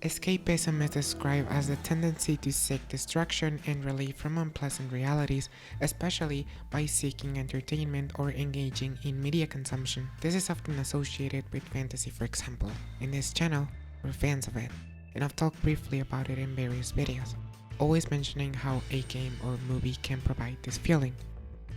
Escapism is described as the tendency to seek distraction and relief from unpleasant realities, especially by seeking entertainment or engaging in media consumption. This is often associated with fantasy, for example. In this channel, we're fans of it, and I've talked briefly about it in various videos, always mentioning how a game or movie can provide this feeling.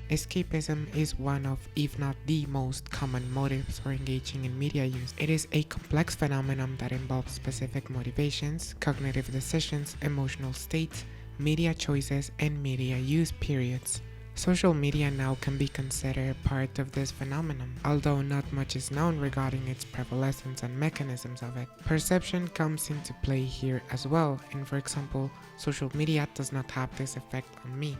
Escapism is one of, if not the most common motives for engaging in media use. It is a complex phenomenon that involves specific motivations, cognitive decisions, emotional states, media choices, and media use periods. Social media now can be considered part of this phenomenon, although not much is known regarding its prevalence and mechanisms of it. Perception comes into play here as well, and for example, social media does not have this effect on me.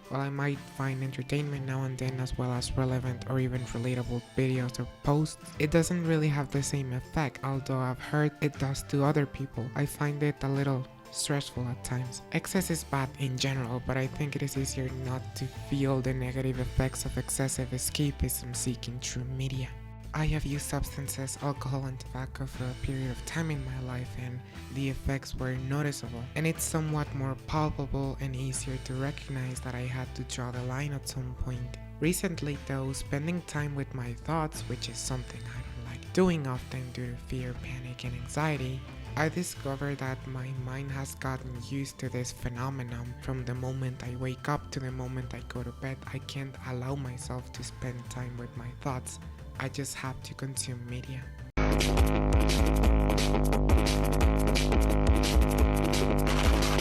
While I might find entertainment now and then as well as relevant or even relatable videos or posts, it doesn't really have the same effect, although I've heard it does to other people. I find it a little stressful at times. Excess is bad in general, but I think it is easier not to feel the negative effects of excessive escapism seeking through media. I have used substances, alcohol and tobacco for a period of time in my life, and the effects were noticeable, and it's somewhat more palpable and easier to recognize that I had to draw the line at some point. Recently though, spending time with my thoughts, which is something I don't like doing often due to fear, panic and anxiety, I discovered that my mind has gotten used to this phenomenon. From the moment I wake up to the moment I go to bed, I can't allow myself to spend time with my thoughts. I just have to consume media.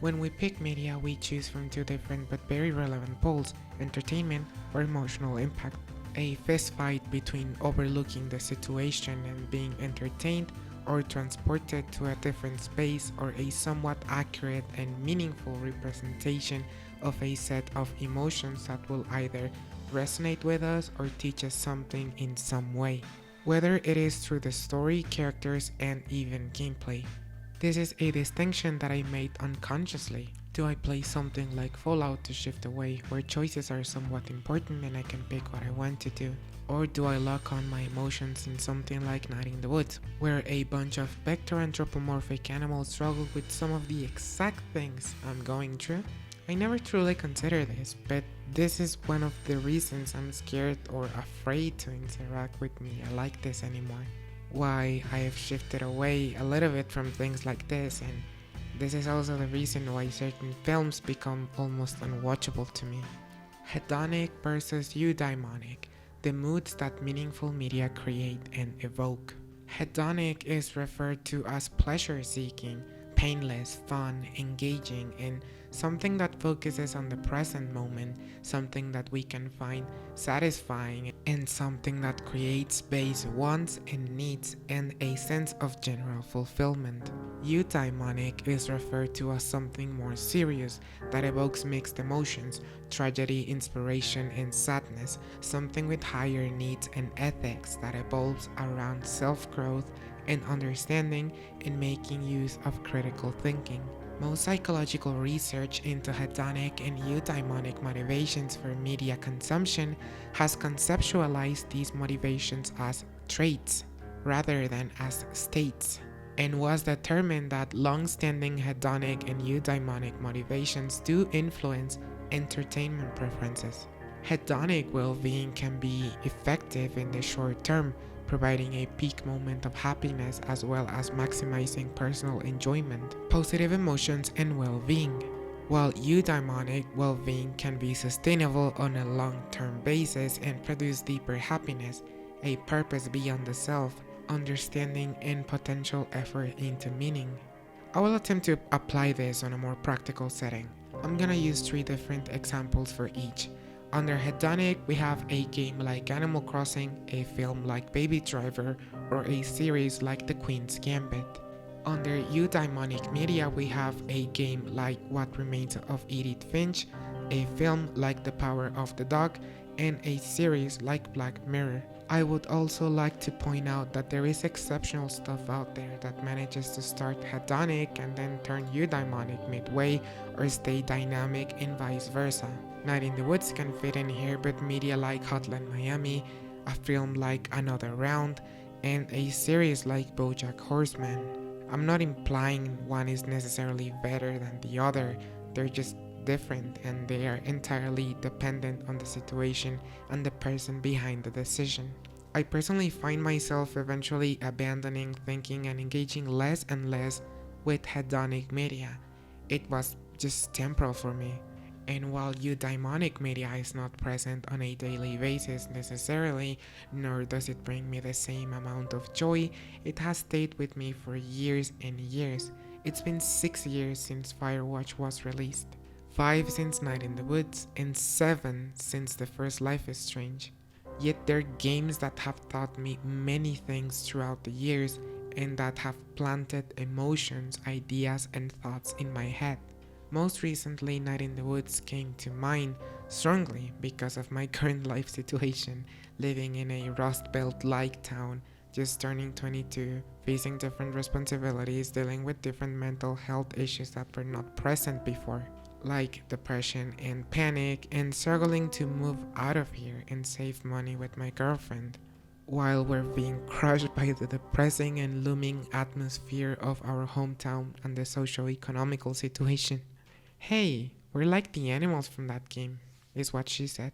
When we pick media, we choose from two different but very relevant poles: entertainment or emotional impact. A fistfight between overlooking the situation and being entertained, or transported to a different space, or a somewhat accurate and meaningful representation of a set of emotions that will either resonate with us or teach us something in some way, whether it is through the story, characters, and even gameplay. This is a distinction that I made unconsciously. Do I play something like Fallout to shift away, where choices are somewhat important and I can pick what I want to do? Or do I lock on my emotions in something like Night in the Woods, where a bunch of vector anthropomorphic animals struggle with some of the exact things I'm going through? I never truly considered this, but this is one of the reasons I'm scared or afraid to interact with media like this anymore. Why I have shifted away a little bit from things like this, and this is also the reason why certain films become almost unwatchable to me. Hedonic versus eudaimonic, the moods that meaningful media create and evoke. Hedonic is referred to as pleasure-seeking, painless, fun, engaging, and something that focuses on the present moment, something that we can find satisfying, and something that creates base wants and needs and a sense of general fulfillment. Eudaimonic is referred to as something more serious that evokes mixed emotions, tragedy, inspiration, and sadness, something with higher needs and ethics that evolves around self-growth and understanding and making use of critical thinking. Most psychological research into hedonic and eudaimonic motivations for media consumption has conceptualized these motivations as traits rather than as states, and was determined that long-standing hedonic and eudaimonic motivations do influence entertainment preferences. Hedonic well-being can be effective in the short term, providing a peak moment of happiness as well as maximizing personal enjoyment, positive emotions, and well-being, while eudaimonic well-being can be sustainable on a long-term basis and produce deeper happiness, a purpose beyond the self, understanding, and potential effort into meaning. I will attempt to apply this on a more practical setting. I'm gonna use 3 different examples for each. Under hedonic, we have a game like Animal Crossing, a film like Baby Driver, or a series like The Queen's Gambit. Under eudaimonic media, we have a game like What Remains of Edith Finch, a film like The Power of the Dog, and a series like Black Mirror. I would also like to point out that there is exceptional stuff out there that manages to start hedonic and then turn eudaimonic midway or stay dynamic and vice versa. Night in the Woods can fit in here, but media like Hotline Miami, a film like Another Round, and a series like BoJack Horseman. I'm not implying one is necessarily better than the other, they're just different and they are entirely dependent on the situation and the person behind the decision. I personally find myself eventually abandoning thinking and engaging less and less with hedonic media. It was just temporal for me. And while eudaimonic media is not present on a daily basis necessarily, nor does it bring me the same amount of joy, it has stayed with me for years and years. It's been 6 years since Firewatch was released, 5 since Night in the Woods, and 7 since the first Life is Strange. Yet they're games that have taught me many things throughout the years and that have planted emotions, ideas, and thoughts in my head. Most recently, Night in the Woods came to mind strongly because of my current life situation, living in a Rust Belt-like town, just turning 22, facing different responsibilities, dealing with different mental health issues that were not present before, like depression and panic, and struggling to move out of here and save money with my girlfriend, while we're being crushed by the depressing and looming atmosphere of our hometown and the socio-economical situation. Hey, we're like the animals from that game, is what she said.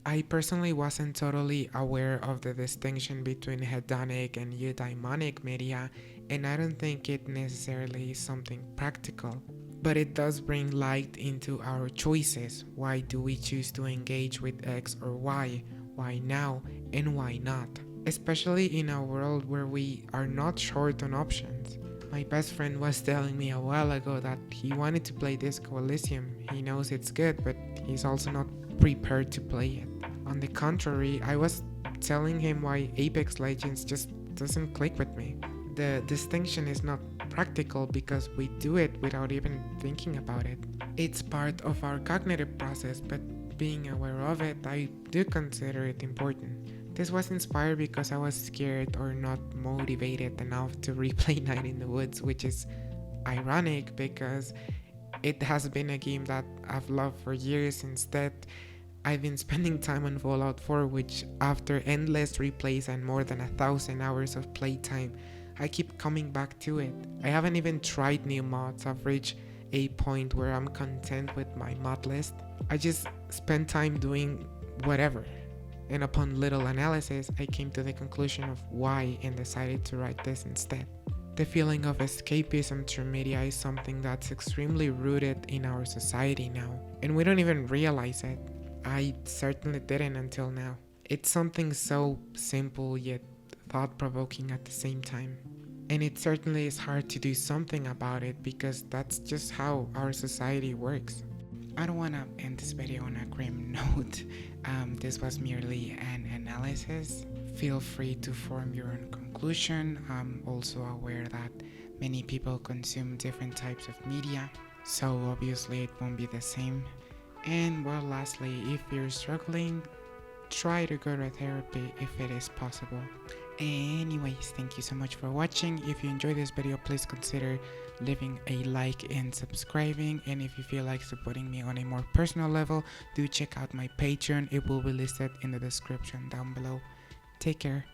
I personally wasn't totally aware of the distinction between hedonic and eudaimonic media, and I don't think it necessarily is something practical. But it does bring light into our choices. Why do we choose to engage with X or Y? Why now and why not? Especially in a world where we are not short on options. My best friend was telling me a while ago that he wanted to play Disco Elysium. He knows it's good, but he's also not prepared to play it. On the contrary, I was telling him why Apex Legends just doesn't click with me. The distinction is not practical because we do it without even thinking about it. It's part of our cognitive process, but being aware of it, I do consider it important. This was inspired because I was scared or not motivated enough to replay Night in the Woods, which is ironic because it has been a game that I've loved for years. Instead, I've been spending time on Fallout 4, which after endless replays and more than 1,000 hours of playtime, I keep coming back to it. I haven't even tried new mods. I've reached a point where I'm content with my mod list. I just spend time doing whatever. And upon little analysis, I came to the conclusion of why and decided to write this instead. The feeling of escapism through media is something that's extremely rooted in our society now, and we don't even realize it. I certainly didn't until now. It's something so simple yet thought-provoking at the same time. And it certainly is hard to do something about it because that's just how our society works. I don't want to end this video on a grim note. This was merely an analysis. Feel free to form your own conclusion. I'm also aware that many people consume different types of media, so obviously it won't be the same. And well, lastly, if you're struggling, try to go to therapy if it is possible. Anyways, thank you so much for watching. If you enjoyed this video, please consider leaving a like and subscribing, and if you feel like supporting me on a more personal level, do check out my Patreon. It will be listed in the description down below. Take care.